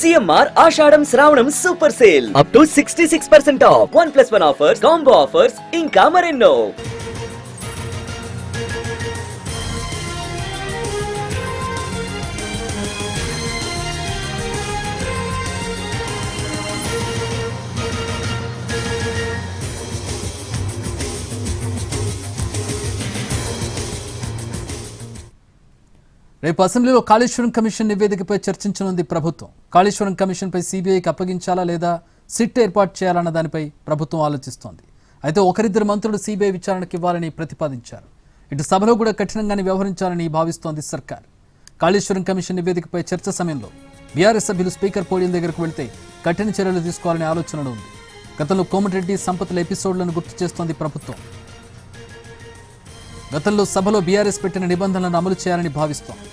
CMR ఆషాఢం శ్రావణం super sale up to 66% of 1+1 offers, combo offers ఇంకా మరెన్నో. రేపు అసెంబ్లీలో కాళేశ్వరం కమిషన్ నివేదికపై చర్చించనుంది ప్రభుత్వం. కాళేశ్వరం కమిషన్పై సీబీఐకి అప్పగించాలా లేదా సిట్ ఏర్పాటు చేయాలన్న దానిపై ప్రభుత్వం ఆలోచిస్తోంది. అయితే ఒకరిద్దరు మంత్రులు సీబీఐ విచారణకు ఇవ్వాలని ప్రతిపాదించారు. ఇటు సభలో కూడా కఠినంగానే వ్యవహరించాలని భావిస్తోంది సర్కార్. కాళేశ్వరం కమిషన్ నివేదికపై చర్చ సమయంలో బీఆర్ఎస్ సభ్యులు స్పీకర్ పోడియం దగ్గరకు వెళ్తే కఠిన చర్యలు తీసుకోవాలనే ఆలోచనలో ఉంది. గతంలో కోమటిరెడ్డి సంపత్తుల ఎపిసోడ్లను గుర్తు చేస్తోంది ప్రభుత్వం. గతంలో సభలో బీఆర్ఎస్ పెట్టిన నిబంధనలను అమలు చేయాలని భావిస్తోంది.